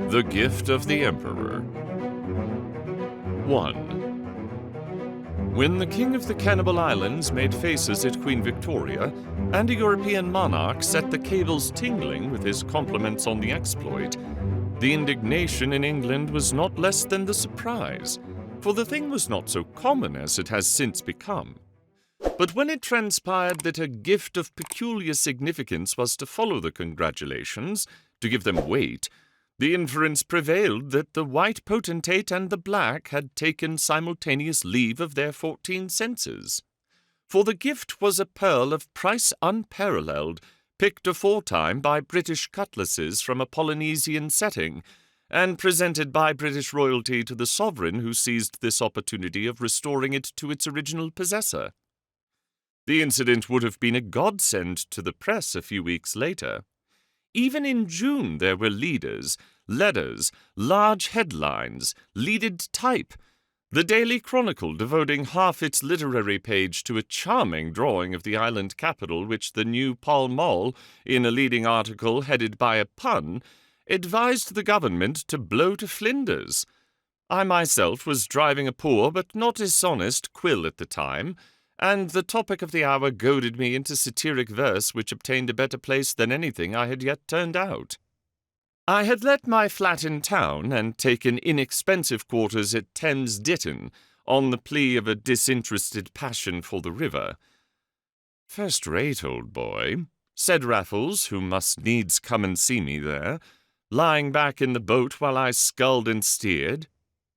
The Gift of the Emperor. 1. When the King of the Cannibal Islands made faces at Queen Victoria, and a European monarch set the cables tingling with his compliments on the exploit, the indignation in England was not less than the surprise, for the thing was not so common as it has since become. But when it transpired that a gift of peculiar significance was to follow the congratulations, to give them weight, the inference prevailed that the white potentate and the black had taken simultaneous leave of their 14 senses. For the gift was a pearl of price unparalleled, picked aforetime by British cutlasses from a Polynesian setting, and presented by British royalty to the sovereign who seized this opportunity of restoring it to its original possessor. The incident would have been a godsend to the press a few weeks later. Even in June there were leaders, letters, large headlines, leaded type, the Daily Chronicle devoting half its literary page to a charming drawing of the island capital which the new Pall Mall, in a leading article headed by a pun, advised the government to blow to Flinders. I myself was driving a poor but not dishonest quill at the time, and the topic of the hour goaded me into satiric verse which obtained a better place than anything I had yet turned out. I had let my flat in town and taken inexpensive quarters at Thames Ditton on the plea of a disinterested passion for the river. "First-rate, old boy," said Raffles, who must needs come and see me there, lying back in the boat while I sculled and steered.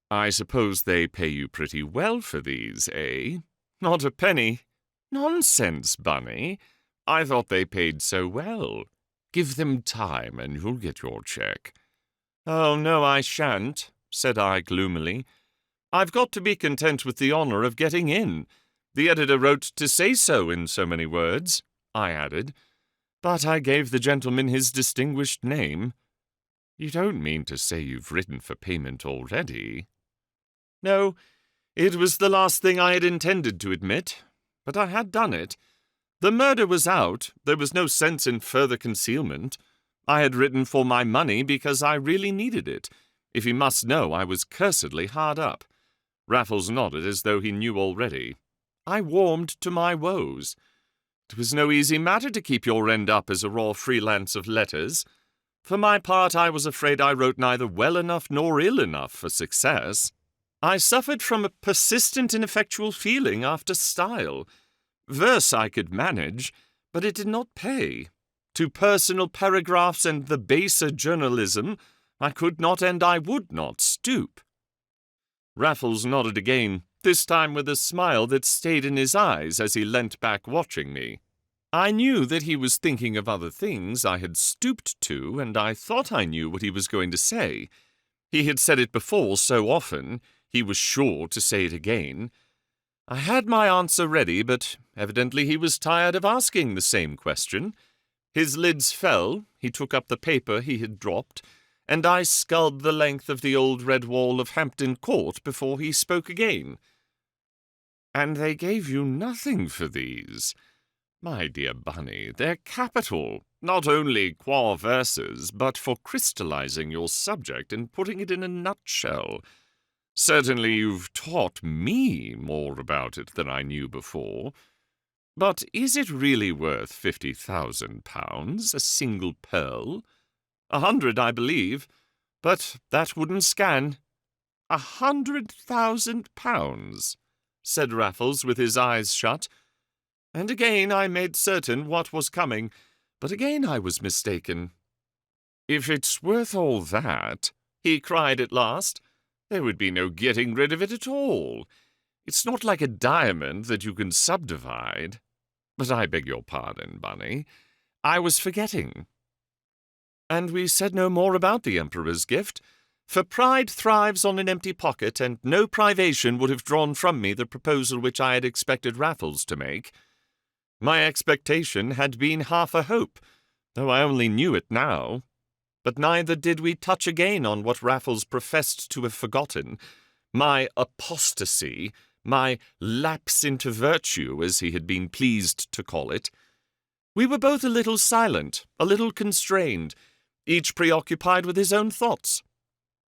"I suppose they pay you pretty well for these, eh?" "Not a penny." "Nonsense, Bunny. I thought they paid so well. Give them time and you'll get your cheque." "Oh, no, I shan't," said I gloomily. "I've got to be content with the honour of getting in. The editor wrote to say so in so many words," I added, "but I gave the gentleman his distinguished name." "You don't mean to say you've written for payment already?" "No. It was the last thing I had intended to admit, but I had done it. The murder was out. There was no sense in further concealment. I had written for my money because I really needed it. If he must know, I was cursedly hard up. Raffles nodded as though he knew already. I warmed to my woes. It was no easy matter to keep your end up as a raw freelance of letters. For my part, I was afraid I wrote neither well enough nor ill enough for success. I suffered from a persistent ineffectual feeling after style. Verse I could manage, but it did not pay. To personal paragraphs and the baser journalism, I could not and I would not stoop." Raffles nodded again, this time with a smile that stayed in his eyes as he leant back watching me. I knew that he was thinking of other things I had stooped to, and I thought I knew what he was going to say. He had said it before so often, he was sure to say it again. I had my answer ready, but evidently he was tired of asking the same question. His lids fell, he took up the paper he had dropped, and I sculled the length of the old red wall of Hampton Court before he spoke again. "And they gave you nothing for these? My dear Bunny, they're capital, not only qua verses, but for crystallizing your subject and putting it in a nutshell. Certainly you've taught me more about it than I knew before. But is it really worth £50,000, a single pearl? 100, I believe, but that wouldn't scan." £100,000, said Raffles with his eyes shut. And again I made certain what was coming, but again I was mistaken. "If it's worth all that," he cried at last, "there would be no getting rid of it at all. It's not like a diamond that you can subdivide. But I beg your pardon, Bunny. I was forgetting." And we said no more about the Emperor's gift, for pride thrives on an empty pocket, and no privation would have drawn from me the proposal which I had expected Raffles to make. My expectation had been half a hope, though I only knew it now. But neither did we touch again on what Raffles professed to have forgotten, my apostasy, my lapse into virtue, as he had been pleased to call it. We were both a little silent, a little constrained, each preoccupied with his own thoughts.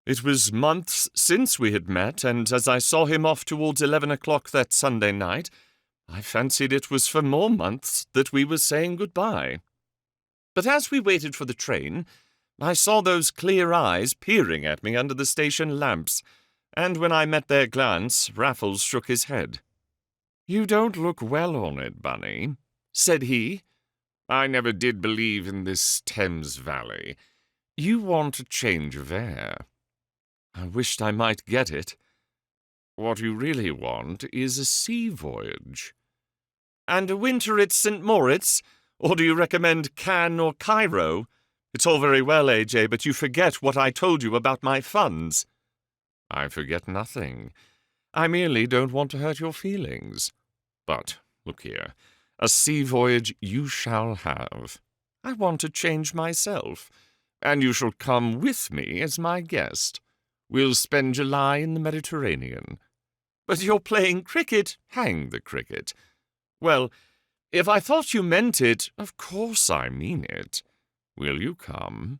It was months since we had met, and as I saw him off towards 11 o'clock that Sunday night, I fancied it was for more months that we were saying goodbye. But as we waited for the train, I saw those clear eyes peering at me under the station lamps, and when I met their glance, Raffles shook his head. "You don't look well on it, Bunny," said he. "I never did believe in this Thames Valley. You want a change of air." I wished I might get it. "What you really want is a sea voyage." "And a winter at St. Moritz? Or do you recommend Cannes or Cairo? It's all very well, AJ, but you forget what I told you about my funds." "I forget nothing. I merely don't want to hurt your feelings. But, look here, a sea voyage you shall have. I want to change myself, and you shall come with me as my guest. We'll spend July in the Mediterranean." "But you're playing cricket." "Hang the cricket." "Well, if I thought you meant it—" "Of course I mean it. Will you come?"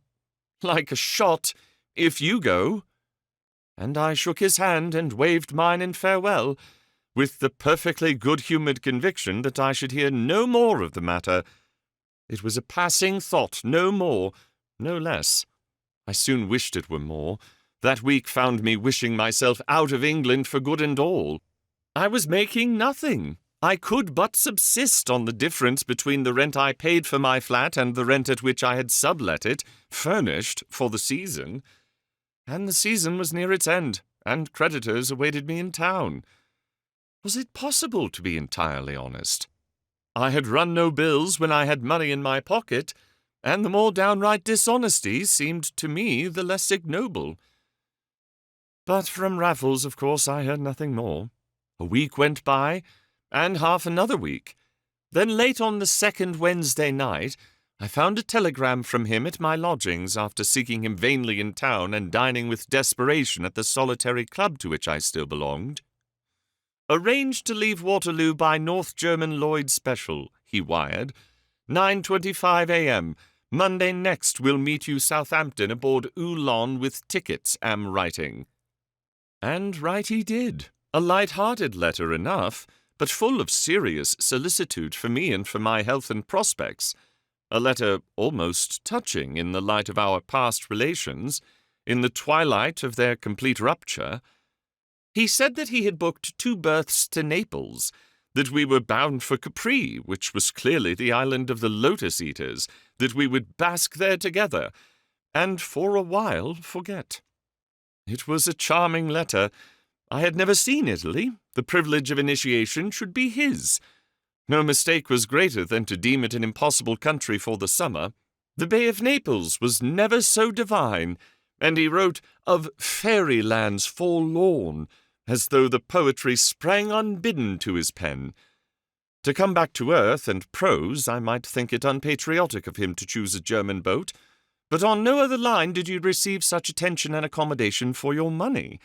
"Like a shot, if you go." And I shook his hand and waved mine in farewell, with the perfectly good-humoured conviction that I should hear no more of the matter. It was a passing thought, no more, no less. I soon wished it were more. That week found me wishing myself out of England for good and all. I was making nothing. I could but subsist on the difference between the rent I paid for my flat and the rent at which I had sublet it, furnished, for the season. And the season was near its end, and creditors awaited me in town. Was it possible to be entirely honest? I had run no bills when I had money in my pocket, and the more downright dishonesty seemed to me the less ignoble. But from Raffles, of course, I heard nothing more. A week went by, and half another week. Then late on the second Wednesday night, I found a telegram from him at my lodgings after seeking him vainly in town and dining with desperation at the solitary club to which I still belonged. "Arranged to leave Waterloo by North German Lloyd Special," he wired. 9:25 a.m. Monday next will meet you Southampton aboard Ulan with tickets, am writing. And write he did. A light-hearted letter enough, but full of serious solicitude for me and for my health and prospects. A letter almost touching in the light of our past relations, in the twilight of their complete rupture. He said that he had booked 2 berths to Naples, that we were bound for Capri, which was clearly the island of the lotus-eaters, that we would bask there together, and for a while forget. It was a charming letter. I had never seen Italy. The privilege of initiation should be his. No mistake was greater than to deem it an impossible country for the summer. The Bay of Naples was never so divine, and he wrote of fairylands forlorn, as though the poetry sprang unbidden to his pen. To come back to earth and prose, I might think it unpatriotic of him to choose a German boat, but on no other line did you receive such attention and accommodation for your money.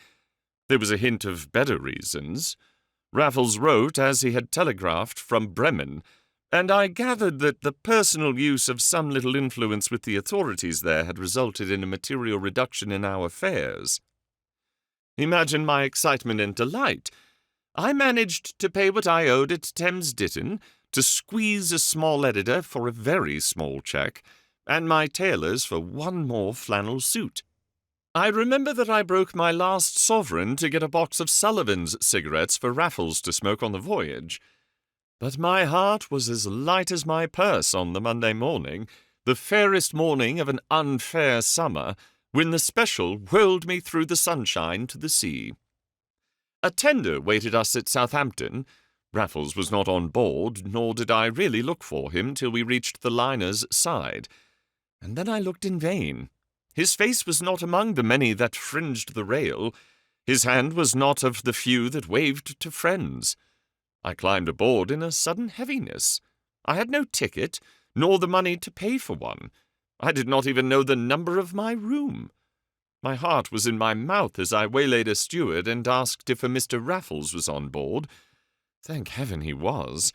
There was a hint of better reasons. Raffles wrote, as he had telegraphed, from Bremen, and I gathered that the personal use of some little influence with the authorities there had resulted in a material reduction in our fares. Imagine my excitement and delight. I managed to pay what I owed at Thames Ditton, to squeeze a small editor for a very small cheque, and my tailors for 1 more flannel suit. I remember that I broke my last sovereign to get a box of Sullivan's cigarettes for Raffles to smoke on the voyage. But my heart was as light as my purse on the Monday morning, the fairest morning of an unfair summer, when the special whirled me through the sunshine to the sea. A tender waited us at Southampton. Raffles was not on board, nor did I really look for him till we reached the liner's side. And then I looked in vain. His face was not among the many that fringed the rail. His hand was not of the few that waved to friends. I climbed aboard in a sudden heaviness. I had no ticket, nor the money to pay for one. I did not even know the number of my room. My heart was in my mouth as I waylaid a steward and asked if a Mr. Raffles was on board. Thank heaven he was.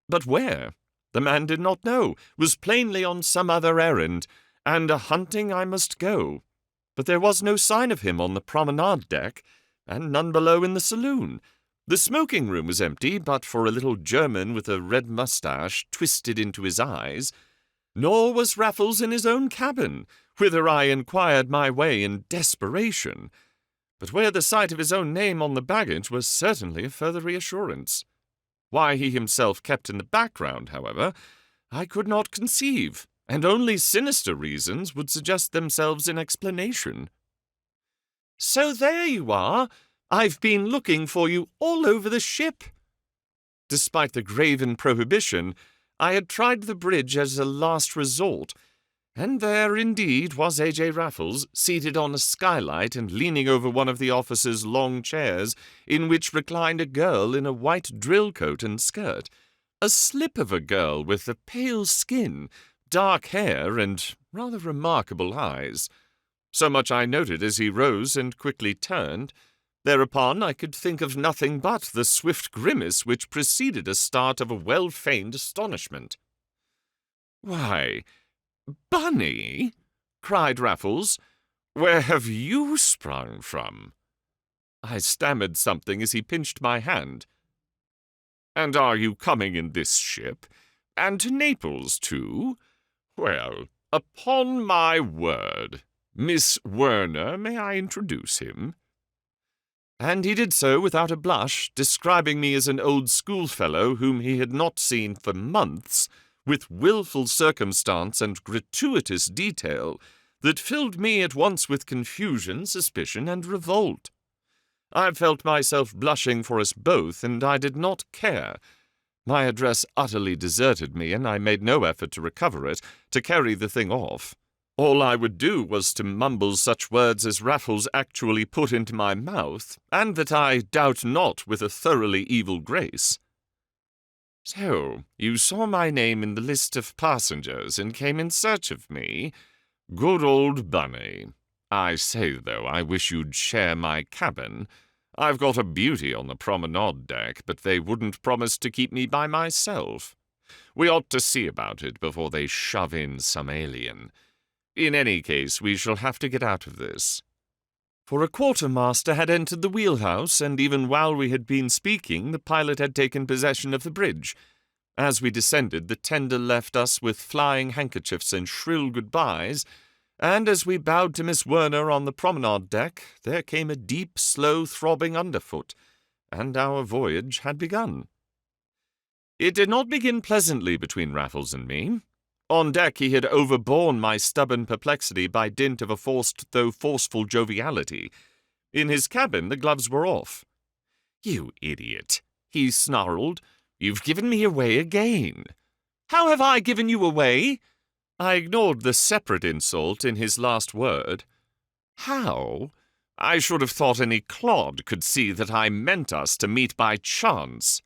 But where? The man did not know, was plainly on some other errand, and a-hunting I must go. but there was no sign of him on the promenade deck, and none below in the saloon. The smoking room was empty, but for a little German with a red moustache twisted into his eyes, nor was Raffles in his own cabin, whither I inquired my way in desperation, but where the sight of his own name on the baggage was certainly a further reassurance. Why he himself kept in the background, however, I could not conceive, and only sinister reasons would suggest themselves in explanation. "So there you are! I've been looking for you all over the ship." Despite the graven prohibition, I had tried the bridge as a last resort, and there indeed was A.J. Raffles, seated on a skylight and leaning over one of the officers' long chairs, in which reclined a girl in a white drill coat and skirt, a slip of a girl with a pale skin, dark hair, and rather remarkable eyes. So much I noted as he rose and quickly turned. Thereupon I could think of nothing but the swift grimace which preceded a start of a well-feigned astonishment. "Why, Bunny," cried Raffles, "where have you sprung from?" I stammered something as he pinched my hand. "And are you coming in this ship? And to Naples, too? Well, upon my word. Miss Werner, may I introduce him?" And he did so without a blush, describing me as an old schoolfellow whom he had not seen for months, with wilful circumstance and gratuitous detail that filled me at once with confusion, suspicion, and revolt. I felt myself blushing for us both, and I did not care. My address utterly deserted me, and I made no effort to recover it, to carry the thing off. All I would do was to mumble such words as Raffles actually put into my mouth, and that I doubt not with a thoroughly evil grace. "So, you saw my name in the list of passengers and came in search of me? Good old Bunny. I say, though, I wish you'd share my cabin. I've got a beauty on the promenade deck, but they wouldn't promise to keep me by myself. We ought to see about it before they shove in some alien. In any case, we shall have to get out of this." For a quartermaster had entered the wheelhouse, and even while we had been speaking, the pilot had taken possession of the bridge. As we descended, the tender left us with flying handkerchiefs and shrill goodbyes, and as we bowed to Miss Werner on the promenade deck, there came a deep, slow throbbing underfoot, and our voyage had begun. It did not begin pleasantly between Raffles and me. On deck he had overborne my stubborn perplexity by dint of a forced though forceful joviality. In his cabin the gloves were off. "You idiot," he snarled. "You've given me away again." "How have I given you away?" I ignored the separate insult in his last word. "How? I should have thought any clod could see that I meant us to meet by chance."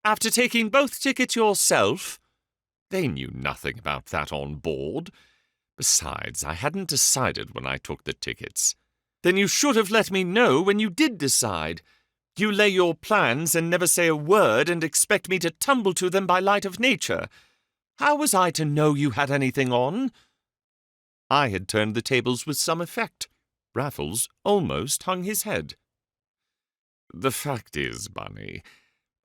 "After taking both tickets yourself?" "They knew nothing about that on board. Besides, I hadn't decided when I took the tickets." "Then you should have let me know when you did decide. You lay your plans and never say a word and expect me to tumble to them by light of nature. How was I to know you had anything on?" I had turned the tables with some effect. Raffles almost hung his head. "The fact is, Bunny,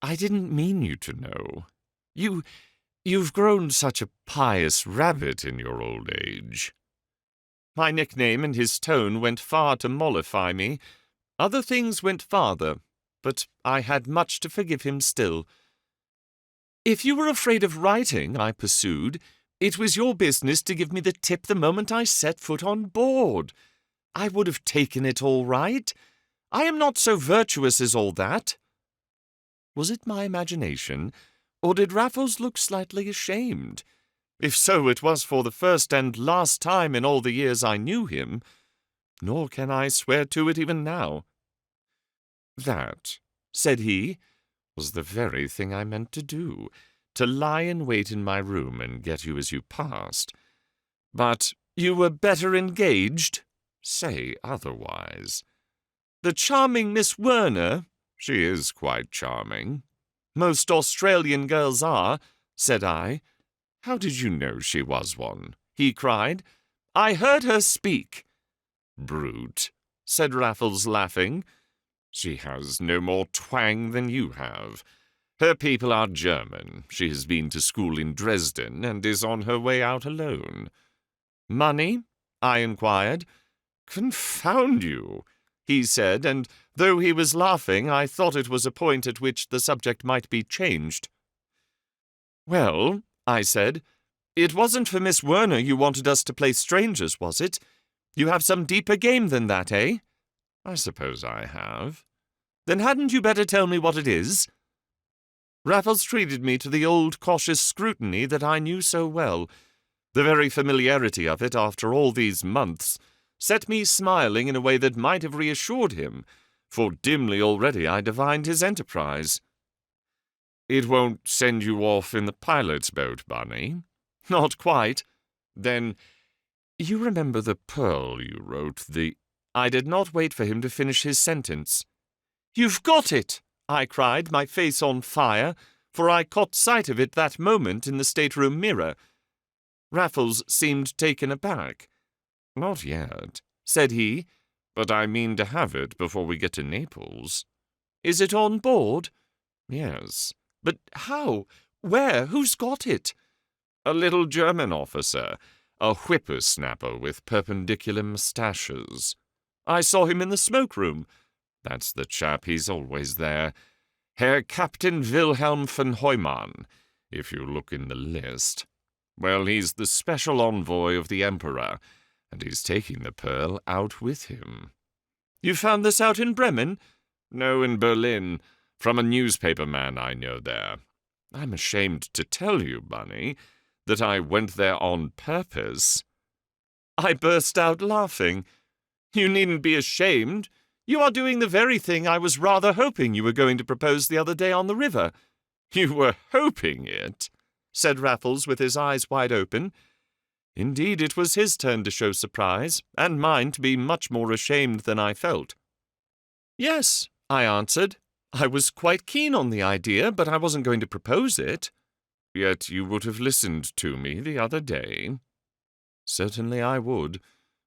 I didn't mean you to know. You've grown such a pious rabbit in your old age." My nickname and his tone went far to mollify me. Other things went farther, but I had much to forgive him still. "If you were afraid of writing," I pursued, "it was your business to give me the tip the moment I set foot on board. I would have taken it all right. I am not so virtuous as all that." Was it my imagination, or did Raffles look slightly ashamed? If so, it was for the first and last time in all the years I knew him, nor can I swear to it even now. "That," said he, "was the very thing I meant to do, to lie in wait in my room and get you as you passed. But you were better engaged?" "Say otherwise." "The charming Miss Werner?" "She is quite charming." "Most Australian girls are," said I. "How did you know she was one?" he cried. "I heard her speak." Brute, said Raffles, laughing. She has no more twang than you have. Her people are German. She has been to school in Dresden and is on her way out alone. Money? I inquired. Confound you, he said, and though he was laughing, I thought it was a point at which the subject might be changed. Well, I said, it wasn't for Miss Werner you wanted us to play strangers, was it? You have some deeper game than that, eh? I suppose I have. Then hadn't you better tell me what it is? Raffles treated me to the old cautious scrutiny that I knew so well. The very familiarity of it after all these months set me smiling in a way that might have reassured him, for dimly already I divined his enterprise. It won't send you off in the pilot's boat, Bunny? Not quite. Then, you remember the pearl you wrote, I did not wait for him to finish his sentence. You've got it, I cried, my face on fire, for I caught sight of it that moment in the stateroom mirror. Raffles seemed taken aback. Not yet, said he, but I mean to have it before we get to Naples. Is it on board? Yes. But how? Where? Who's got it? A little German officer, a whippersnapper with perpendicular moustaches. I saw him in the smoke-room. That's the chap, he's always there. Herr Captain Wilhelm von Heumann, if you look in the list. Well, he's the special envoy of the Emperor, and he's taking the pearl out with him. You found this out in Bremen? No, in Berlin, from a newspaper man I know there. I'm ashamed to tell you, Bunny, that I went there on purpose. I burst out laughing. You needn't be ashamed. You are doing the very thing I was rather hoping you were going to propose the other day on the river. You were hoping it, said Raffles with his eyes wide open. Indeed, it was his turn to show surprise, and mine to be much more ashamed than I felt. Yes, I answered. I was quite keen on the idea, but I wasn't going to propose it. Yet you would have listened to me the other day. Certainly I would,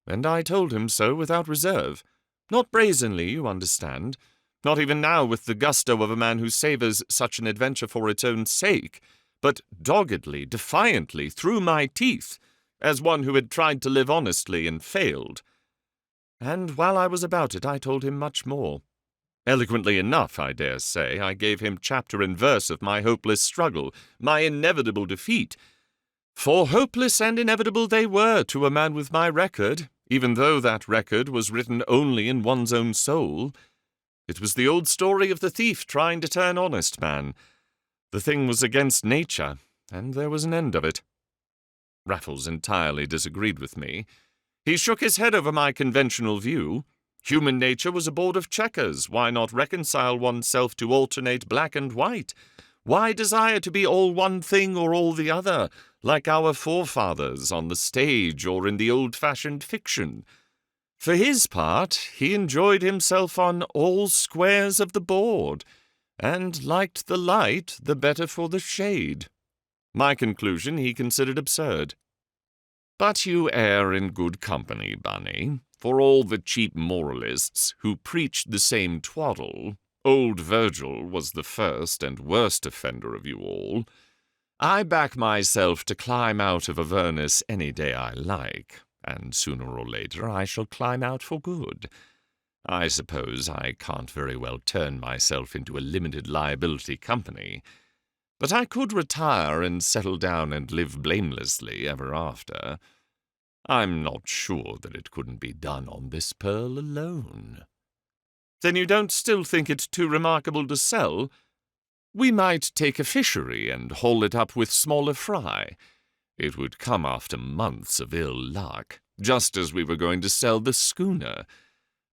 and I told him so without reserve. Not brazenly, you understand. Not even now with the gusto of a man who savours such an adventure for its own sake, but doggedly, defiantly, through my teeth, as one who had tried to live honestly and failed. And while I was about it, I told him much more. Eloquently enough, I dare say, I gave him chapter and verse of my hopeless struggle, my inevitable defeat. For hopeless and inevitable they were to a man with my record, even though that record was written only in one's own soul. It was the old story of the thief trying to turn honest man. The thing was against nature, and there was an end of it. Raffles entirely disagreed with me. He shook his head over my conventional view. Human nature was a board of checkers. Why not reconcile oneself to alternate black and white? Why desire to be all one thing or all the other, like our forefathers on the stage or in the old-fashioned fiction? For his part, he enjoyed himself on all squares of the board, and liked the light the better for the shade. My conclusion he considered absurd. But you err in good company, Bunny, for all the cheap moralists who preached the same twaddle. Old Virgil was the first and worst offender of you all. I back myself to climb out of Avernus any day I like, and sooner or later I shall climb out for good. I suppose I can't very well turn myself into a limited liability company, but I could retire and settle down and live blamelessly ever after. I'm not sure that it couldn't be done on this pearl alone. Then you don't still think it too remarkable to sell? We might take a fishery and haul it up with smaller fry. It would come after months of ill luck, just as we were going to sell the schooner.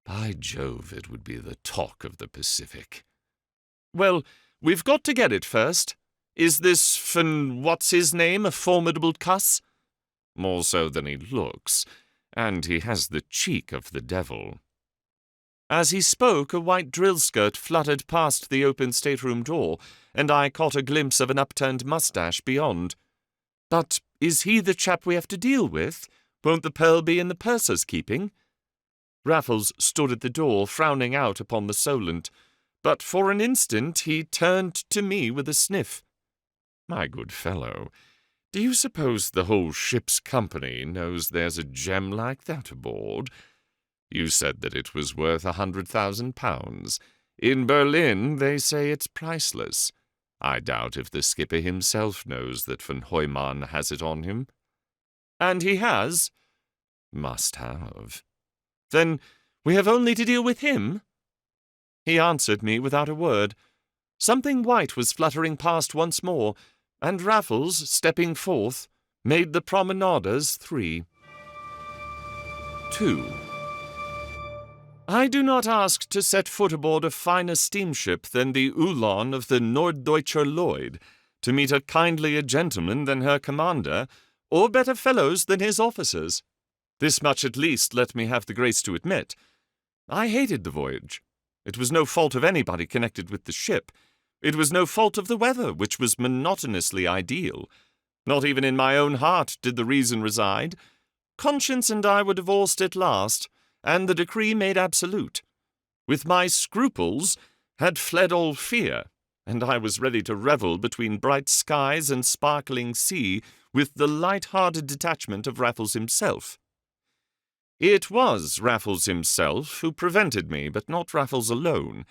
By Jove, it would be the talk of the Pacific. Well, we've got to get it first. Is this what's-his-name a formidable cuss? More so than he looks, and he has the cheek of the devil. As he spoke, a white drill skirt fluttered past the open stateroom door, and I caught a glimpse of an upturned moustache beyond. But is he the chap we have to deal with? Won't the pearl be in the purser's keeping? Raffles stood at the door, frowning out upon the Solent, but for an instant he turned to me with a sniff. "My good fellow, do you suppose the whole ship's company knows there's a gem like that aboard? You said that it was worth £100,000. In Berlin they say it's priceless. I doubt if the skipper himself knows that von Heumann has it on him." "And he has?" "Must have." "Then we have only to deal with him?" He answered me without a word. Something white was fluttering past once more, and Raffles, stepping forth, made the promenaders 3. 2. I do not ask to set foot aboard a finer steamship than the Ulan of the Norddeutscher Lloyd, to meet a kindlier gentleman than her commander, or better fellows than his officers. This much at least let me have the grace to admit. I hated the voyage. It was no fault of anybody connected with the ship. It was no fault of the weather, which was monotonously ideal. Not even in my own heart did the reason reside. Conscience and I were divorced at last, and the decree made absolute. With my scruples had fled all fear, and I was ready to revel between bright skies and sparkling sea with the light-hearted detachment of Raffles himself. It was Raffles himself who prevented me, but not Raffles alone.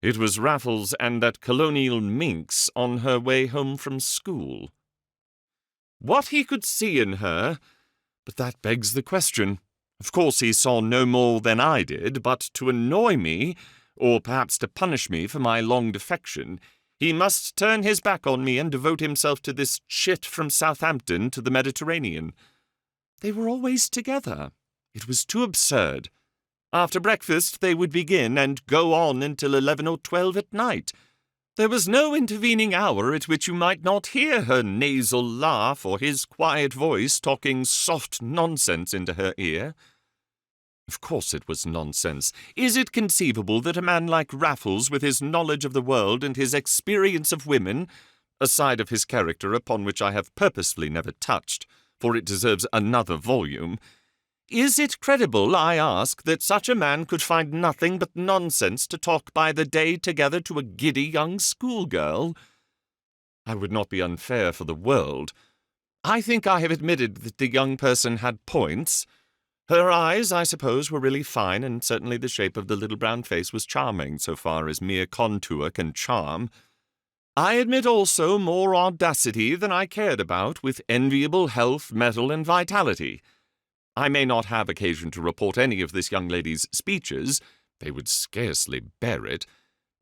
It was Raffles and that colonial minx on her way home from school. What he could see in her, but that begs the question. Of course he saw no more than I did, but to annoy me, or perhaps to punish me for my long defection, he must turn his back on me and devote himself to this chit from Southampton to the Mediterranean. They were always together. It was too absurd. After breakfast they would begin and go on until 11 or 12 at night. There was no intervening hour at which you might not hear her nasal laugh or his quiet voice talking soft nonsense into her ear. Of course it was nonsense. Is it conceivable that a man like Raffles, with his knowledge of the world and his experience of women, a side of his character upon which I have purposefully never touched, for it deserves another volume, is it credible, I ask, that such a man could find nothing but nonsense to talk by the day together to a giddy young schoolgirl? I would not be unfair for the world. I think I have admitted that the young person had points. Her eyes, I suppose, were really fine, and certainly the shape of the little brown face was charming, so far as mere contour can charm. I admit also more audacity than I cared about, with enviable health, mettle, and vitality. I may not have occasion to report any of this young lady's speeches, they would scarcely bear it,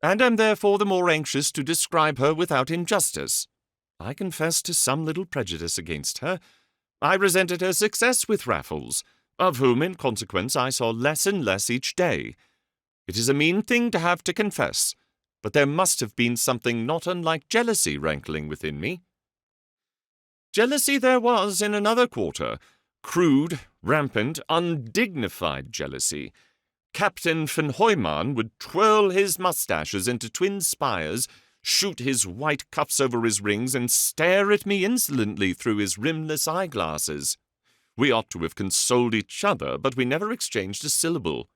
and am therefore the more anxious to describe her without injustice. I confess to some little prejudice against her. I resented her success with Raffles, of whom, in consequence, I saw less and less each day. It is a mean thing to have to confess, but there must have been something not unlike jealousy rankling within me. Jealousy there was in another quarter, crude, rampant, undignified jealousy. Captain von Heumann would twirl his moustaches into twin spires, shoot his white cuffs over his rings, and stare at me insolently through his rimless eyeglasses. We ought to have consoled each other, but we never exchanged a syllable.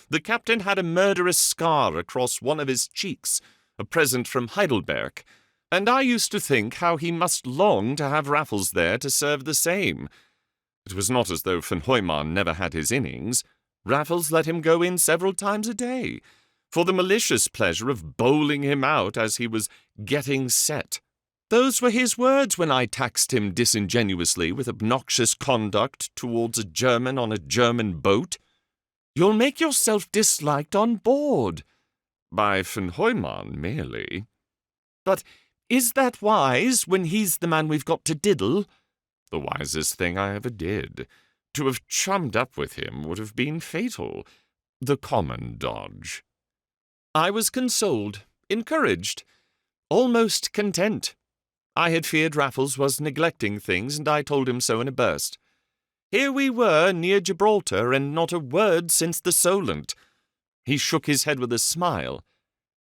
The captain had a murderous scar across one of his cheeks, a present from Heidelberg, and I used to think how he must long to have Raffles there to serve the same. It was not as though von Heumann never had his innings. Raffles let him go in several times a day, for the malicious pleasure of bowling him out as he was getting set. Those were his words when I taxed him disingenuously with obnoxious conduct towards a German on a German boat. "You'll make yourself disliked on board." By von Heumann merely. But is that wise when he's the man we've got to diddle? The wisest thing I ever did. To have chummed up with him would have been fatal. The common dodge. I was consoled, encouraged, almost content. I had feared Raffles was neglecting things, and I told him so in a burst. Here we were, near Gibraltar, and not a word since the Solent. He shook his head with a smile.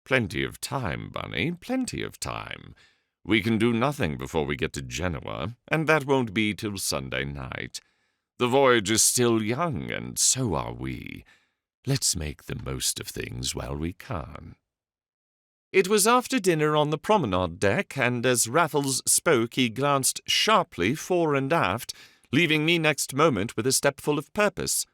"Plenty of time, Bunny, plenty of time. We can do nothing before we get to Genoa, and that won't be till Sunday night. The voyage is still young, and so are we. Let's make the most of things while we can." It was after dinner on the promenade deck, and as Raffles spoke he glanced sharply fore and aft, leaving me next moment with a step full of purpose.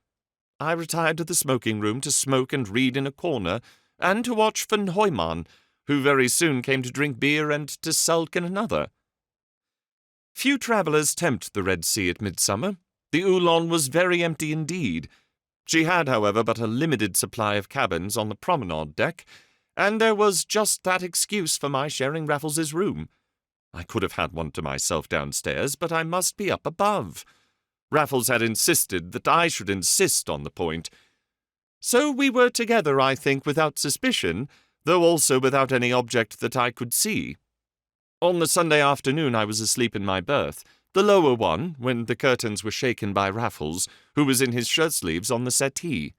I retired to the smoking room to smoke and read in a corner, and to watch Van Hoyman, who very soon came to drink beer and to sulk in another. Few travellers tempt the Red Sea at midsummer. The Oolong was very empty indeed. She had, however, but a limited supply of cabins on the promenade deck, and there was just that excuse for my sharing Raffles's room. I could have had one to myself downstairs, but I must be up above. Raffles had insisted that I should insist on the point. So we were together, I think, without suspicion, though also without any object that I could see. On the Sunday afternoon I was asleep in my berth, the lower one, when the curtains were shaken by Raffles, who was in his shirt-sleeves on the settee.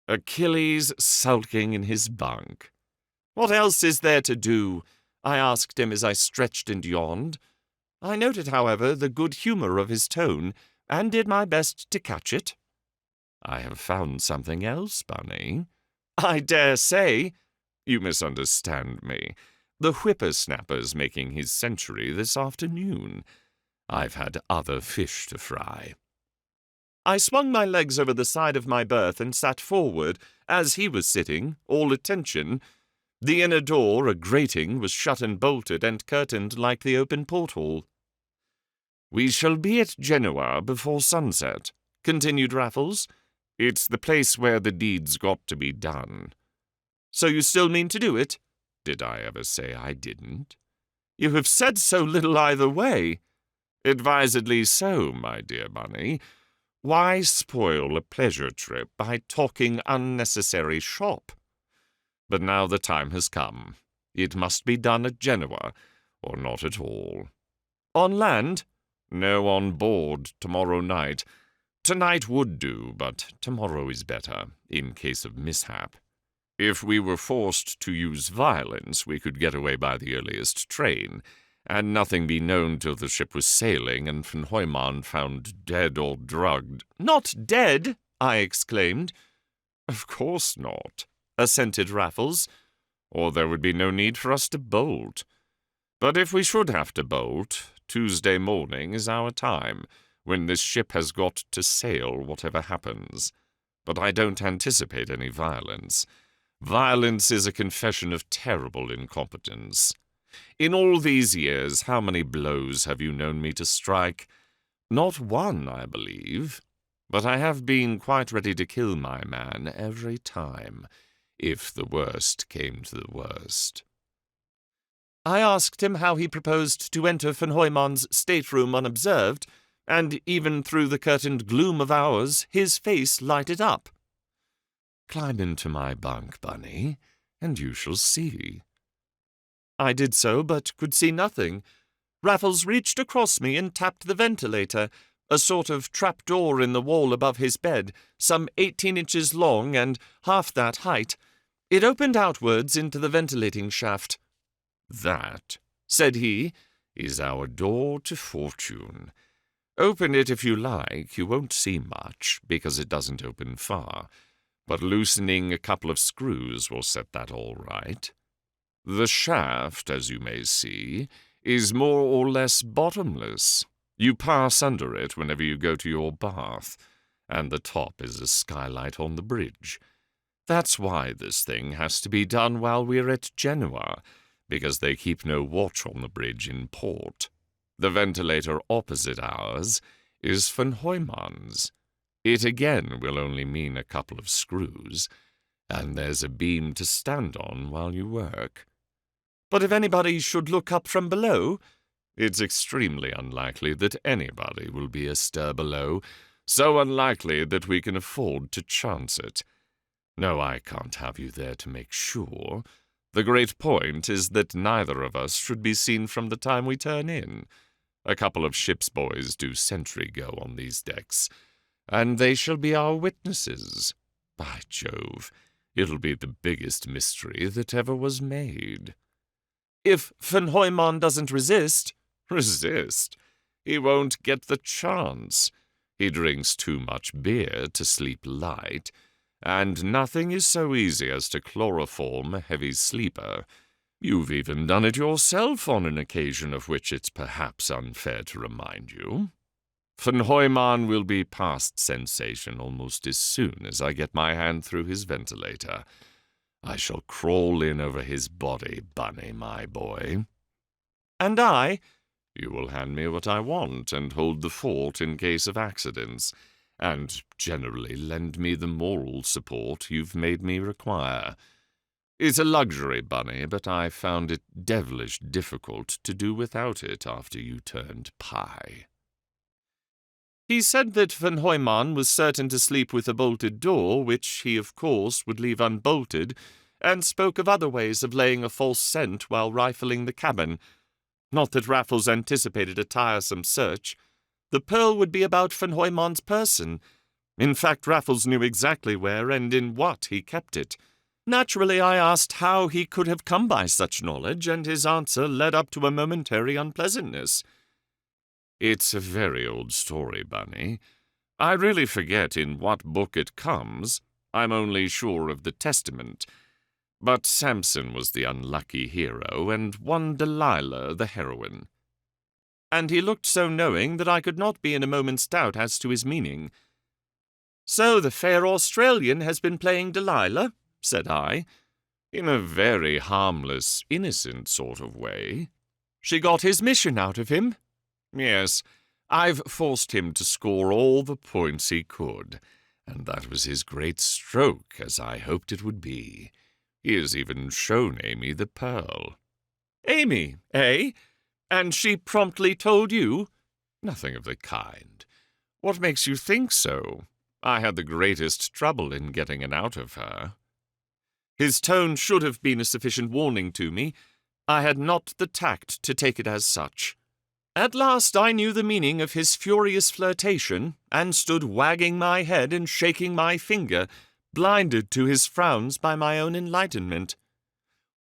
Achilles sulking in his bunk. "What else is there to do?" I asked him as I stretched and yawned. I noted, however, the good humour of his tone, and did my best to catch it. "I have found something else, Bunny." "I dare say." "You misunderstand me. The whippersnapper's making his century this afternoon. I've had other fish to fry." I swung my legs over the side of my berth and sat forward, as he was sitting, all attention. The inner door, a grating, was shut and bolted and curtained like the open porthole. "We shall be at Genoa before sunset," continued Raffles. "It's the place where the deed's got to be done." "So you still mean to do it?" "Did I ever say I didn't?" "You have said so little either way." "Advisedly so, my dear Bunny. Why spoil a pleasure trip by talking unnecessary shop? But now the time has come. It must be done at Genoa, or not at all." "On land?" "No, on board, tomorrow night. Tonight would do, but tomorrow is better, in case of mishap. If we were forced to use violence, we could get away by the earliest train, and nothing be known till the ship was sailing and Van Hoyman found dead or drugged." "Not dead!" I exclaimed. "Of course not," assented Raffles, "or there would be no need for us to bolt. But if we should have to bolt, Tuesday morning is our time, when this ship has got to sail whatever happens. But I don't anticipate any violence. Violence is a confession of terrible incompetence. In all these years, how many blows have you known me to strike? Not one, I believe. But I have been quite ready to kill my man every time, if the worst came to the worst." I asked him how he proposed to enter Van Hoyman's stateroom unobserved, and even through the curtained gloom of ours his face lighted up. "Climb into my bunk, Bunny, and you shall see." I did so, but could see nothing. Raffles reached across me and tapped the ventilator, a sort of trap-door in the wall above his bed, some 18 inches long and half that height. It opened outwards into the ventilating shaft. "That," said he, "is our door to fortune. Open it if you like. You won't see much, because it doesn't open far, but loosening a couple of screws will set that all right. The shaft, as you may see, is more or less bottomless. You pass under it whenever you go to your bath, and the top is a skylight on the bridge. That's why this thing has to be done while we're at Genoa, because they keep no watch on the bridge in port. The ventilator opposite ours is Van Hoyman's. It again will only mean a couple of screws, and there's a beam to stand on while you work." "But if anybody should look up from below?" "It's extremely unlikely that anybody will be astir below, so unlikely that we can afford to chance it. No, I can't have you there to make sure. The great point is that neither of us should be seen from the time we turn in. A couple of ship's boys do sentry go on these decks, and they shall be our witnesses. By Jove, it'll be the biggest mystery that ever was made." "If Van Hoyman doesn't resist?" "Resist? He won't get the chance. He drinks too much beer to sleep light, and nothing is so easy as to chloroform a heavy sleeper. You've even done it yourself on an occasion of which it's perhaps unfair to remind you. Von Heumann will be past sensation almost as soon as I get my hand through his ventilator. I shall crawl in over his body, Bunny, my boy. And I? You will hand me what I want and hold the fort in case of accidents, and generally lend me the moral support you've made me require. It's a luxury, Bunny, but I found it devilish difficult to do without it after you turned pie. He said that von Heumann was certain to sleep with a bolted door, which he, of course, would leave unbolted, and spoke of other ways of laying a false scent while rifling the cabin. Not that Raffles anticipated a tiresome search. The pearl would be about von Heumann's person. In fact, Raffles knew exactly where and in what he kept it. Naturally, I asked how he could have come by such knowledge, and his answer led up to a momentary unpleasantness. It's a very old story, Bunny. I really forget in what book it comes. I'm only sure of the Testament. But Samson was the unlucky hero, and one Delilah the heroine. And he looked so knowing that I could not be in a moment's doubt as to his meaning. So the fair Australian has been playing Delilah, said I. In a very harmless, innocent sort of way. She got his mission out of him? Yes, I've forced him to score all the points he could, and that was his great stroke, as I hoped it would be. He has even shown Amy the pearl. Amy, eh? And she promptly told you? Nothing of the kind. What makes you think so? I had the greatest trouble in getting it out of her. His tone should have been a sufficient warning to me. I had not the tact to take it as such. At last I knew the meaning of his furious flirtation, and stood wagging my head and shaking my finger, blinded to his frowns by my own enlightenment.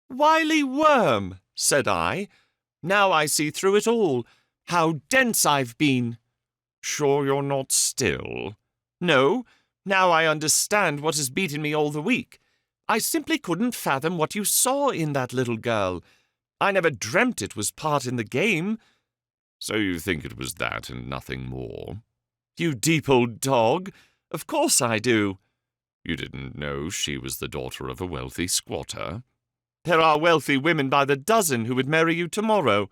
"Wily worm," said I. "Now I see through it all. How dense I've been." "Sure you're not still?" "No. Now I understand what has beaten me all the week. I simply couldn't fathom what you saw in that little girl. I never dreamt it was part in the game." "So you think it was that and nothing more?" "You deep old dog. Of course I do." "You didn't know she was the daughter of a wealthy squatter?" "There are wealthy women by the dozen who would marry you tomorrow."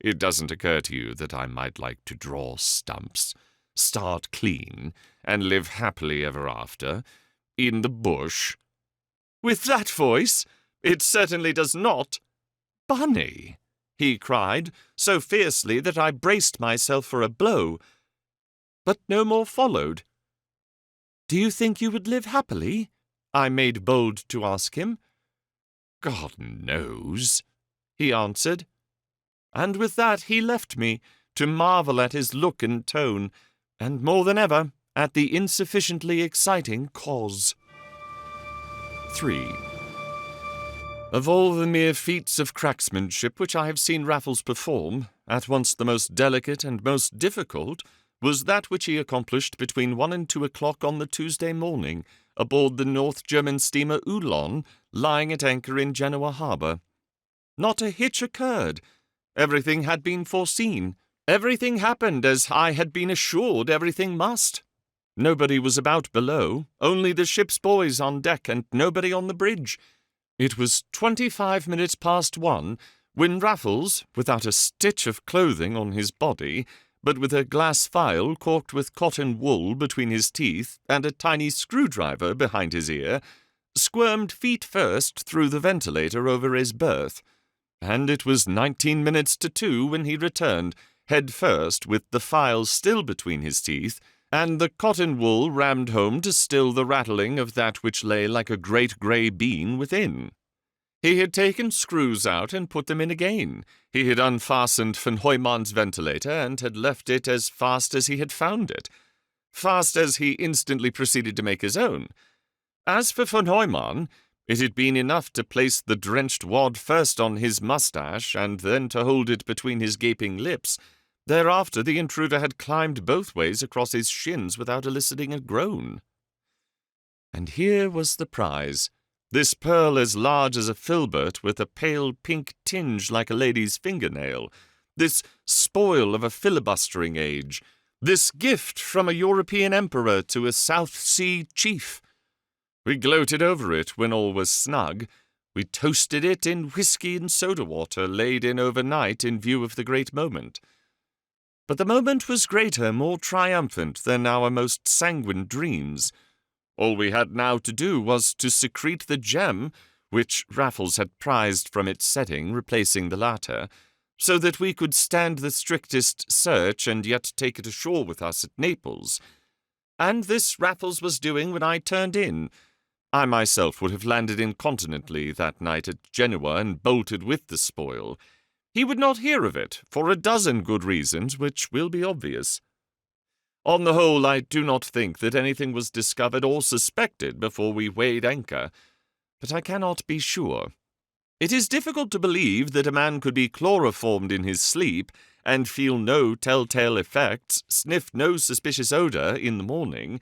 "It doesn't occur to you that I might like to draw stumps, start clean, and live happily ever after, in the bush?" "With that voice? It certainly does not." "Bunny!" he cried, so fiercely that I braced myself for a blow. But no more followed. "Do you think you would live happily?" I made bold to ask him. "God knows," he answered. And with that he left me, to marvel at his look and tone, and more than ever at the insufficiently exciting cause. 3. Of all the mere feats of cracksmanship which I have seen Raffles perform, at once the most delicate and most difficult was that which he accomplished between 1 and 2 o'clock on the Tuesday morning, aboard the North German steamer Uhlon, lying at anchor in Genoa harbour. Not a hitch occurred. Everything had been foreseen. Everything happened as I had been assured everything must. Nobody was about below, only the ship's boys on deck and nobody on the bridge. It was 25 minutes past 1 when Raffles, without a stitch of clothing on his body, but with a glass phial corked with cotton wool between his teeth and a tiny screwdriver behind his ear, squirmed feet first through the ventilator over his berth, and it was 19 minutes to 2 when he returned, head first, with the phial still between his teeth, and the cotton wool rammed home to still the rattling of that which lay like a great grey bean within. He had taken screws out and put them in again. He had unfastened von Heumann's ventilator and had left it as fast as he had found it. Fast as he instantly proceeded to make his own. As for von Heumann, it had been enough to place the drenched wad first on his moustache and then to hold it between his gaping lips. Thereafter the intruder had climbed both ways across his shins without eliciting a groan. And here was the prize. This pearl as large as a filbert with a pale pink tinge like a lady's fingernail. This spoil of a filibustering age. This gift from a European emperor to a South Sea chief. We gloated over it when all was snug. We toasted it in whisky and soda water laid in overnight in view of the great moment. But the moment was greater, more triumphant than our most sanguine dreams. All we had now to do was to secrete the gem, which Raffles had prized from its setting, replacing the latter, so that we could stand the strictest search and yet take it ashore with us at Naples. And this Raffles was doing when I turned in. I myself would have landed incontinently that night at Genoa and bolted with the spoil. He would not hear of it, for a dozen good reasons, which will be obvious. On the whole, I do not think that anything was discovered or suspected before we weighed anchor, but I cannot be sure. It is difficult to believe that a man could be chloroformed in his sleep and feel no telltale effects, sniff no suspicious odour in the morning.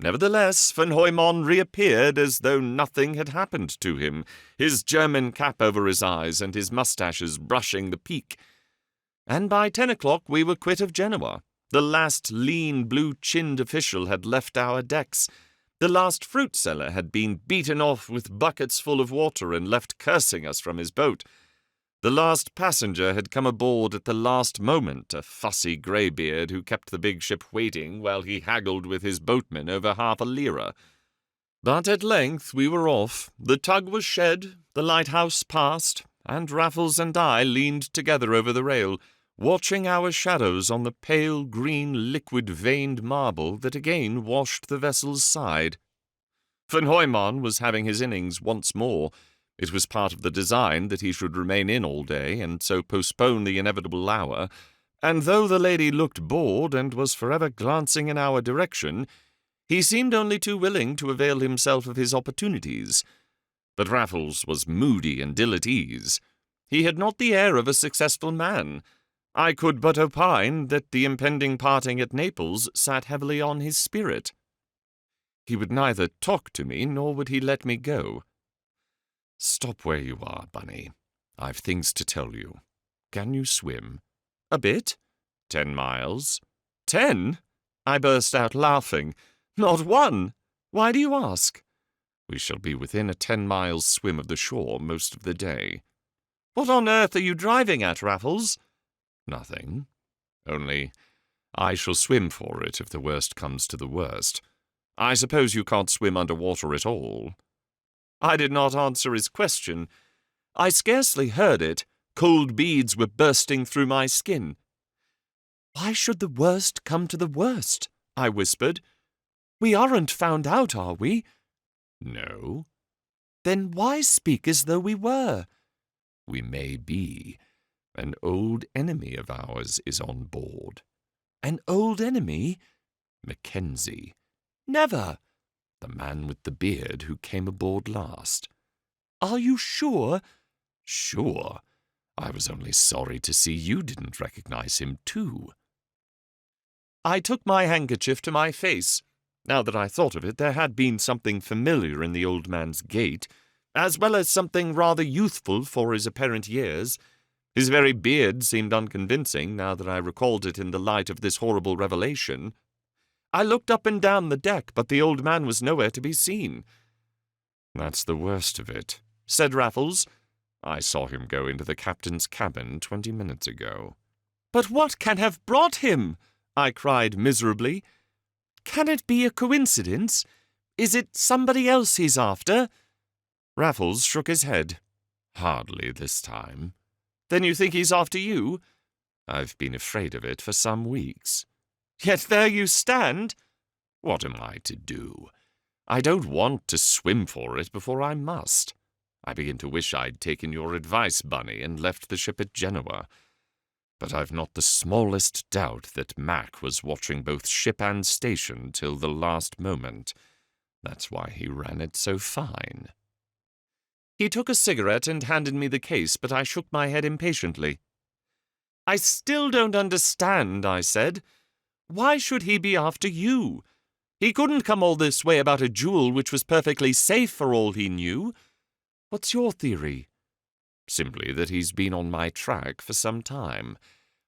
Nevertheless, Van Hoymon reappeared as though nothing had happened to him, his German cap over his eyes and his moustaches brushing the peak. And by 10 o'clock we were quit of Genoa. The last lean, blue-chinned official had left our decks. The last fruit seller had been beaten off with buckets full of water and left cursing us from his boat. The last passenger had come aboard at the last moment, a fussy greybeard who kept the big ship waiting while he haggled with his boatmen over half a lira. But at length we were off, the tug was shed, the lighthouse passed, and Raffles and I leaned together over the rail, watching our shadows on the pale green liquid-veined marble that again washed the vessel's side. Van Hoymon was having his innings once more. It was part of the design that he should remain in all day, and so postpone the inevitable hour, and though the lady looked bored and was forever glancing in our direction, he seemed only too willing to avail himself of his opportunities. But Raffles was moody and ill at ease. He had not the air of a successful man. I could but opine that the impending parting at Naples sat heavily on his spirit. He would neither talk to me nor would he let me go. "Stop where you are, Bunny. I've things to tell you. Can you swim?" "A bit." 10 miles. 10? I burst out laughing. "Not one. Why do you ask?" "We shall be within a 10 miles swim of the shore most of the day." "What on earth are you driving at, Raffles?" "Nothing. Only I shall swim for it if the worst comes to the worst. I suppose you can't swim under water at all?" I did not answer his question. I scarcely heard it. Cold beads were bursting through my skin. "Why should the worst come to the worst?" I whispered. "We aren't found out, are we?" "No." "Then why speak as though we were?" "We may be. An old enemy of ours is on board." "An old enemy?" "Mackenzie." "Never." "The man with the beard who came aboard last." "Are you sure?" "Sure. I was only sorry to see you didn't recognize him, too." I took my handkerchief to my face. Now that I thought of it, there had been something familiar in the old man's gait, as well as something rather youthful for his apparent years. His very beard seemed unconvincing, now that I recalled it in the light of this horrible revelation. I looked up and down the deck, but the old man was nowhere to be seen. "That's the worst of it," said Raffles. "I saw him go into the captain's cabin 20 minutes ago." "But what can have brought him?" I cried miserably. "Can it be a coincidence? Is it somebody else he's after?" Raffles shook his head. "Hardly this time." "Then you think he's after you?" "I've been afraid of it for some weeks." "Yet there you stand." "What am I to do? I don't want to swim for it before I must. I begin to wish I'd taken your advice, Bunny, and left the ship at Genoa. But I've not the smallest doubt that Mac was watching both ship and station till the last moment. That's why he ran it so fine." He took a cigarette and handed me the case, but I shook my head impatiently. "I still don't understand," I said. "Why should he be after you? He couldn't come all this way about a jewel which was perfectly safe for all he knew. What's your theory?" "Simply that he's been on my track for some time.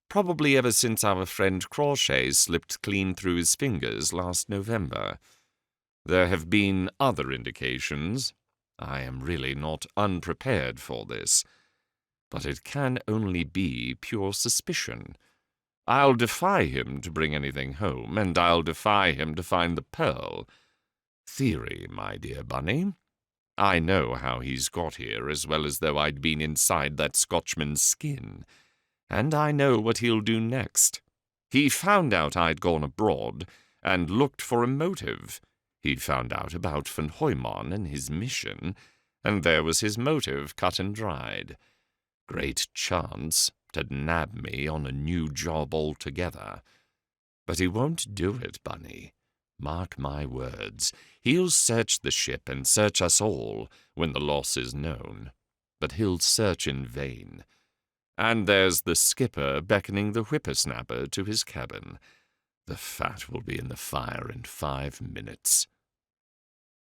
Probably ever since our friend Crawshay slipped clean through his fingers last November. There have been other indications. I am really not unprepared for this. But it can only be pure suspicion. I'll defy him to bring anything home, and I'll defy him to find the pearl. Theory, my dear Bunny. I know how he's got here as well as though I'd been inside that Scotchman's skin, and I know what he'll do next. He found out I'd gone abroad, and looked for a motive. He'd found out about Van Hoymon and his mission, and there was his motive cut and dried. Great chance to nab me on a new job altogether. But he won't do it, Bunny. Mark my words, he'll search the ship and search us all when the loss is known. But he'll search in vain. And there's the skipper beckoning the whippersnapper to his cabin. The fat will be in the fire in 5 minutes.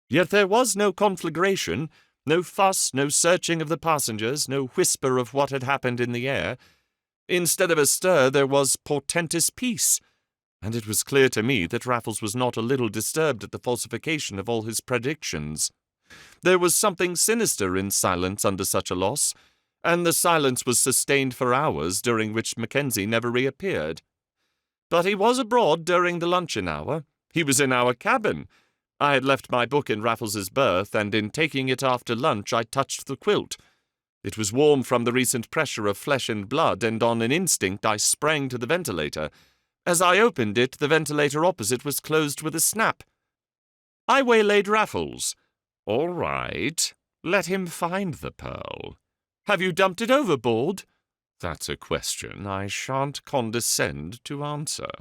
Yet there was no conflagration, no fuss, no searching of the passengers, no whisper of what had happened in the air. Instead of a stir, there was portentous peace, and it was clear to me that Raffles was not a little disturbed at the falsification of all his predictions. There was something sinister in silence under such a loss, and the silence was sustained for hours, during which Mackenzie never reappeared. But he was abroad during the luncheon hour. He was in our cabin. I had left my book in Raffles's berth, and in taking it after lunch I touched the quilt. It was warm from the recent pressure of flesh and blood, and on an instinct I sprang to the ventilator. As I opened it, the ventilator opposite was closed with a snap. I waylaid Raffles. "All right, let him find the pearl." "Have you dumped it overboard?" "That's a question I shan't condescend to answer."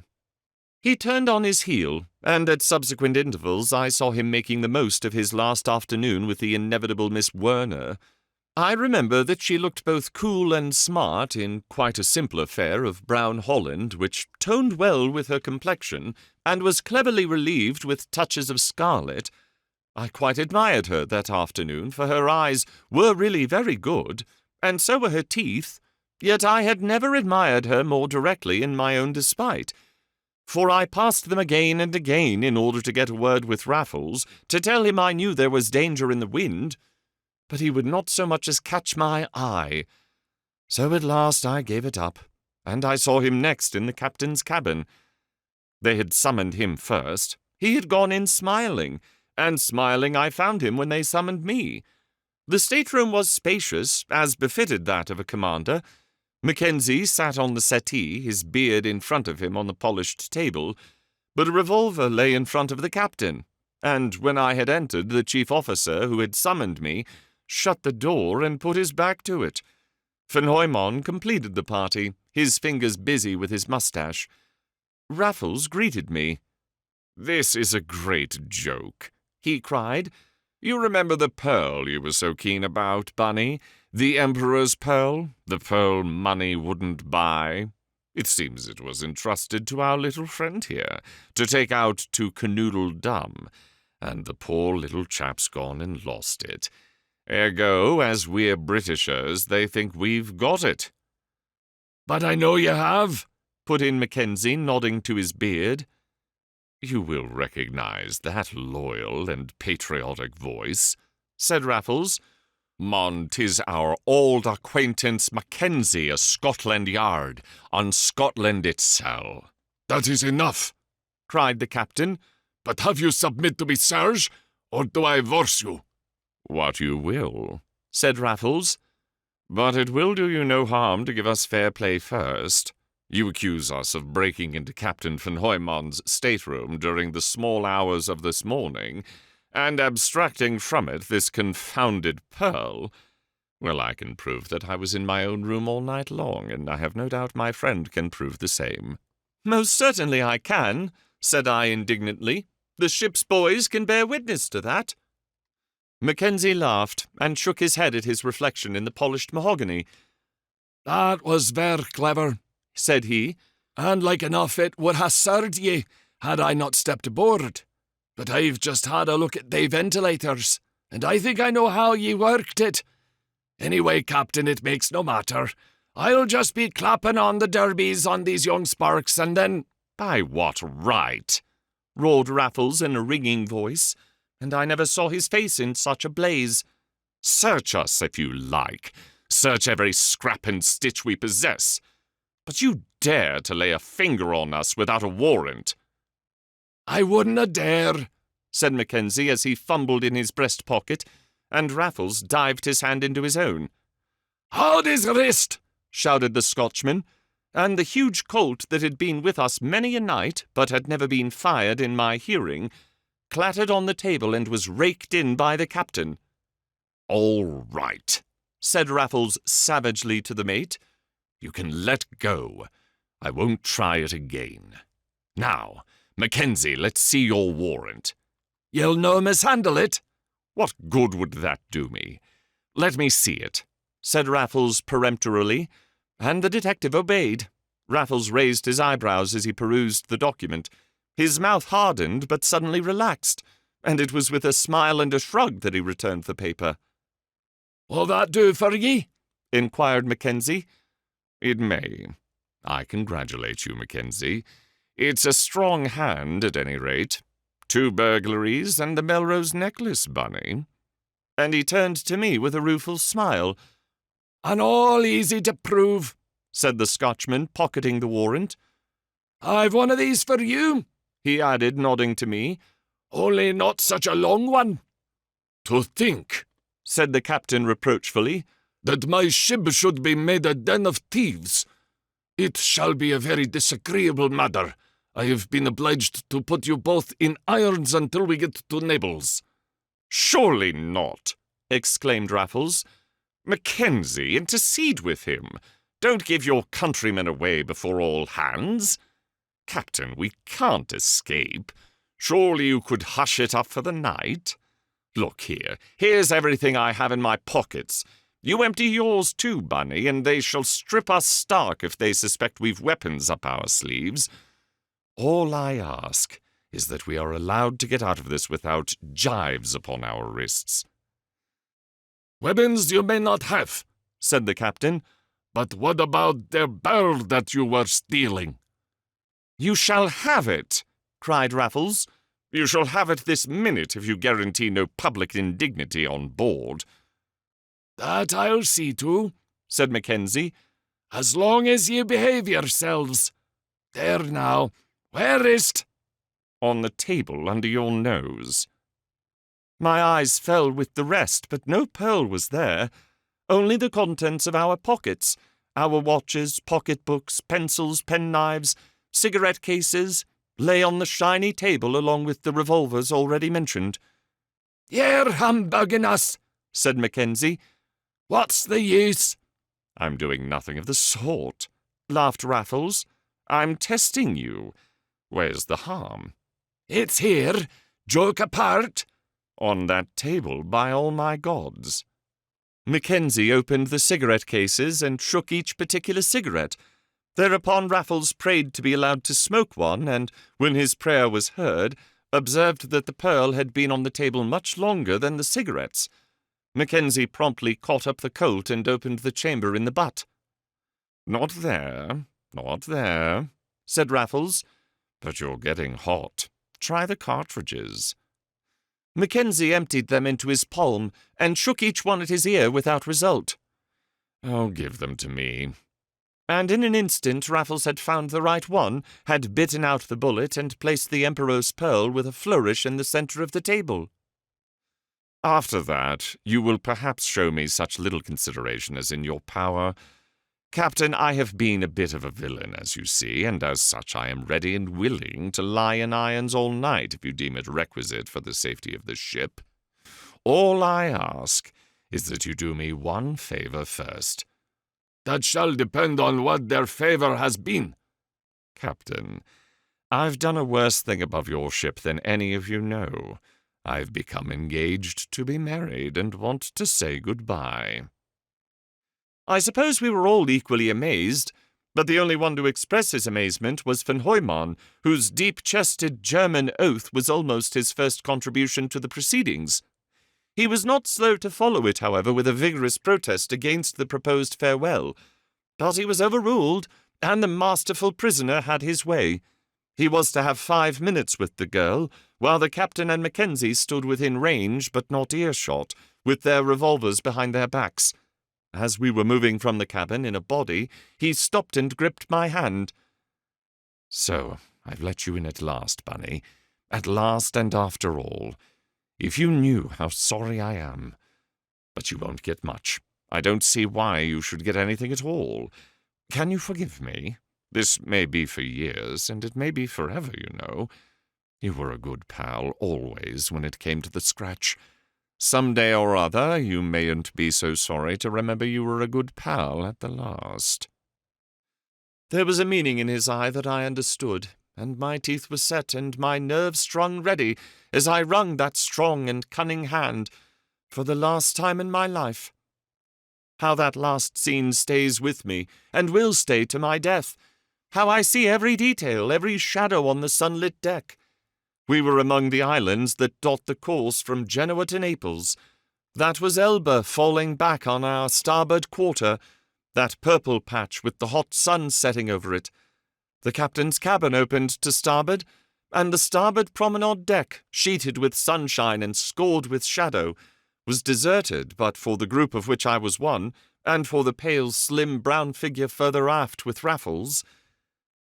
He turned on his heel, and at subsequent intervals I saw him making the most of his last afternoon with the inevitable Miss Werner. I remember that she looked both cool and smart in quite a simple affair of brown holland, which toned well with her complexion, and was cleverly relieved with touches of scarlet. I quite admired her that afternoon, for her eyes were really very good, and so were her teeth, yet I had never admired her more directly in my own despite, for I passed them again and again in order to get a word with Raffles, to tell him I knew there was danger in the wind, but he would not so much as catch my eye. So at last I gave it up, and I saw him next in the captain's cabin. They had summoned him first. He had gone in smiling, and smiling I found him when they summoned me. The stateroom was spacious, as befitted that of a commander. Mackenzie sat on the settee, his beard in front of him on the polished table, but a revolver lay in front of the captain, and when I had entered, the chief officer who had summoned me shut the door and put his back to it. Van Hoymon completed the party, his fingers busy with his moustache. Raffles greeted me. "This is a great joke," he cried. "You remember the pearl you were so keen about, Bunny? The Emperor's pearl? The pearl money wouldn't buy? It seems it was entrusted to our little friend here, to take out to Canoodle Dum, and the poor little chap's gone and lost it. Ergo, as we're Britishers, they think we've got it." "But I know you have," put in Mackenzie, nodding to his beard. "You will recognize that loyal and patriotic voice," said Raffles. "Mon, 'tis our old acquaintance Mackenzie of Scotland Yard, on Scotland itself." "That is enough," cried the captain. "But have you submit to be Sarge, or do I force you?" "What you will," said Raffles. "But it will do you no harm to give us fair play first. You accuse us of breaking into Captain Van Hoymon's stateroom during the small hours of this morning, and abstracting from it this confounded pearl. Well, I can prove that I was in my own room all night long, and I have no doubt my friend can prove the same." "Most certainly I can," said I indignantly. "The ship's boys can bear witness to that." Mackenzie laughed, and shook his head at his reflection in the polished mahogany. "That was very clever," said he, "and like enough it would ha' served ye, had I not stepped aboard." but I've just had a look at they ventilators, and I think I know how ye worked it. Anyway, Captain, it makes no matter. I'll just be clapping on the derbies on these young sparks, and then—" "By what right?" roared Raffles in a ringing voice, and I never saw his face in such a blaze. "Search us if you like. Search every scrap and stitch we possess. But you dare to lay a finger on us without a warrant." "I wouldn't dare," said Mackenzie as he fumbled in his breast pocket, and Raffles dived his hand into his own. "Hold his wrist!" shouted the Scotchman, and the huge Colt that had been with us many a night, but had never been fired in my hearing, clattered on the table and was raked in by the captain. "All right," said Raffles savagely to the mate. "You can let go. I won't try it again. Now, Mackenzie, let's see your warrant." "You'll no mishandle it." "What good would that do me? Let me see it," said Raffles peremptorily, and the detective obeyed. Raffles raised his eyebrows as he perused the document. His mouth hardened but suddenly relaxed, and it was with a smile and a shrug that he returned the paper. "Will that do for ye?" inquired Mackenzie. "It may. I congratulate you, Mackenzie. It's a strong hand, at any rate. 2 burglaries and the Melrose necklace, Bunny." And he turned to me with a rueful smile. "And all easy to prove," said the Scotchman, pocketing the warrant. "I've one of these for you," he added, nodding to me. "Only not such a long one." "To think," said the captain reproachfully, "that my ship should be made a den of thieves. It shall be a very disagreeable matter. I have been obliged to put you both in irons until we get to Naples." "Surely not," exclaimed Raffles. "Mackenzie, intercede with him. Don't give your countrymen away before all hands. Captain, we can't escape. Surely you could hush it up for the night. Look here, here's everything I have in my pockets. You empty yours too, Bunny, and they shall strip us stark if they suspect we've weapons up our sleeves. All I ask is that we are allowed to get out of this without gyves upon our wrists." "Weapons you may not have," said the captain, "but what about their pearl that you were stealing?" "You shall have it," cried Raffles. "You shall have it this minute if you guarantee no public indignity on board." "That I'll see to," said Mackenzie, "as long as ye behave yourselves. There now, where is't?" "On the table under your nose." My eyes fell with the rest, but no pearl was there. Only the contents of our pockets, our watches, pocket-books, pencils, penknives, cigarette cases, lay on the shiny table along with the revolvers already mentioned. "You're humbugging us," said Mackenzie. "What's the use?" "I'm doing nothing of the sort," laughed Raffles. "I'm testing you. Where's the harm?" "It's here, joke apart." "On that table, by all my gods." Mackenzie opened the cigarette cases and shook each particular cigarette. Thereupon Raffles prayed to be allowed to smoke one, and, when his prayer was heard, observed that the pearl had been on the table much longer than the cigarettes. Mackenzie promptly caught up the Colt and opened the chamber in the butt. "Not there, not there," said Raffles. "But you're getting hot. Try the cartridges." Mackenzie emptied them into his palm and shook each one at his ear without result. "Oh, give them to me." And in an instant Raffles had found the right one, had bitten out the bullet, and placed the Emperor's pearl with a flourish in the centre of the table. "After that, you will perhaps show me such little consideration as in your power. Captain, I have been a bit of a villain, as you see, and as such I am ready and willing to lie in irons all night if you deem it requisite for the safety of the ship. All I ask is that you do me one favour first." "That shall depend on what their favour has been." "Captain, I've done a worse thing above your ship than any of you know. I've become engaged to be married and want to say good-bye." I suppose we were all equally amazed. But the only one to express his amazement was Van Hooyman, whose deep-chested German oath was almost his first contribution to the proceedings. He was not slow to follow it, however, with a vigorous protest against the proposed farewell. But he was overruled, and the masterful prisoner had his way. He was to have 5 minutes with the girl, while the captain and Mackenzie stood within range, but not earshot, with their revolvers behind their backs. As we were moving from the cabin in a body, he stopped and gripped my hand. "So, I've let you in at last, Bunny. At last and after all. If you knew how sorry I am. But you won't get much. I don't see why you should get anything at all. Can you forgive me? This may be for years, and it may be forever, you know. You were a good pal, always, when it came to the scratch. Some day or other you mayn't be so sorry to remember you were a good pal at the last." There was a meaning in his eye that I understood, and my teeth were set and my nerves strung ready as I wrung that strong and cunning hand for the last time in my life. How that last scene stays with me, and will stay to my death. How I see every detail, every shadow on the sunlit deck. We were among the islands that dot the course from Genoa to Naples. That was Elba falling back on our starboard quarter, that purple patch with the hot sun setting over it. The captain's cabin opened to starboard, and the starboard promenade deck, sheeted with sunshine and scored with shadow, was deserted but for the group of which I was one, and for the pale, slim, brown figure further aft with Raffles.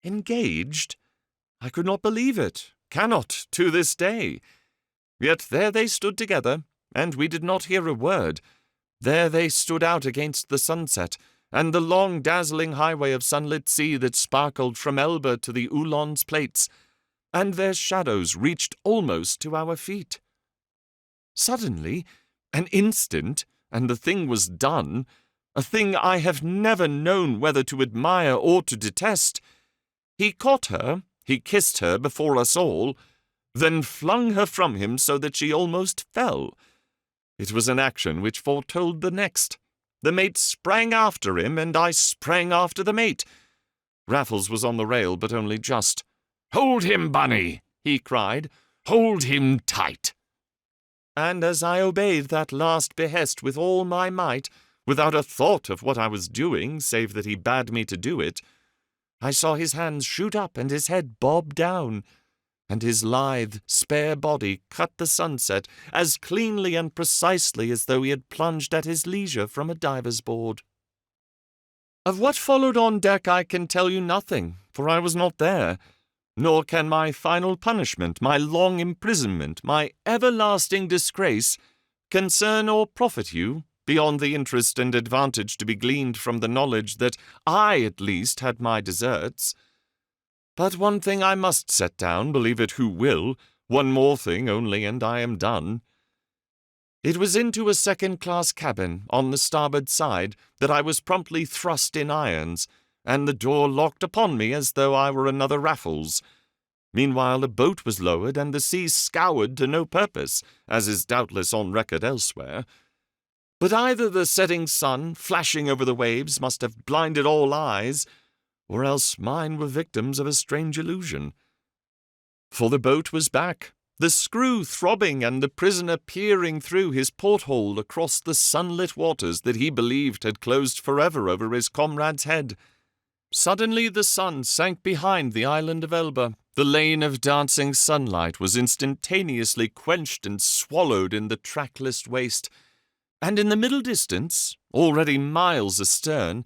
Engaged? I could not believe it. Cannot, to this day. Yet there they stood together, and we did not hear a word. There they stood out against the sunset, and the long dazzling highway of sunlit sea that sparkled from Elba to the Uhlans plates, and their shadows reached almost to our feet. Suddenly, an instant, and the thing was done, a thing I have never known whether to admire or to detest. He caught her, he kissed her before us all, then flung her from him so that she almost fell. It was an action which foretold the next. The mate sprang after him, and I sprang after the mate. Raffles was on the rail, but only just. "Hold him, Bunny!" he cried. "Hold him tight!" And as I obeyed that last behest with all my might, without a thought of what I was doing, save that he bade me to do it, I saw his hands shoot up and his head bob down, and his lithe, spare body cut the sunset as cleanly and precisely as though he had plunged at his leisure from a diver's board. Of what followed on deck I can tell you nothing, for I was not there, nor can my final punishment, my long imprisonment, my everlasting disgrace, concern or profit you, beyond the interest and advantage to be gleaned from the knowledge that I, at least, had my deserts. But one thing I must set down, believe it who will, one more thing only, and I am done. It was into a second-class cabin, on the starboard side, that I was promptly thrust in irons, and the door locked upon me as though I were another Raffles. Meanwhile a boat was lowered, and the sea scoured to no purpose, as is doubtless on record elsewhere. But either the setting sun, flashing over the waves, must have blinded all eyes, or else mine were victims of a strange illusion. For the boat was back, the screw throbbing, and the prisoner peering through his porthole across the sunlit waters that he believed had closed forever over his comrade's head. Suddenly the sun sank behind the island of Elba. The lane of dancing sunlight was instantaneously quenched and swallowed in the trackless waste, and in the middle distance, already miles astern,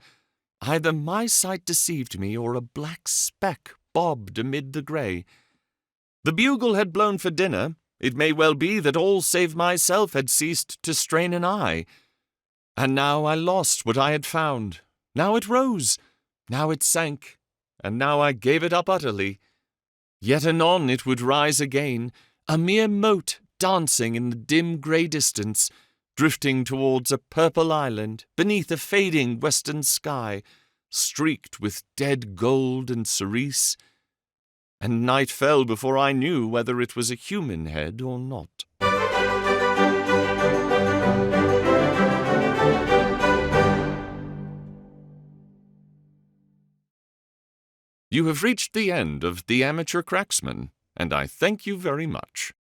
either my sight deceived me or a black speck bobbed amid the grey. The bugle had blown for dinner. It may well be that all save myself had ceased to strain an eye. And now I lost what I had found. Now it rose. Now it sank. And now I gave it up utterly. Yet anon it would rise again, a mere mote dancing in the dim grey distance, drifting towards a purple island beneath a fading western sky, streaked with dead gold and cerise, and night fell before I knew whether it was a human head or not. You have reached the end of The Amateur Cracksman, and I thank you very much.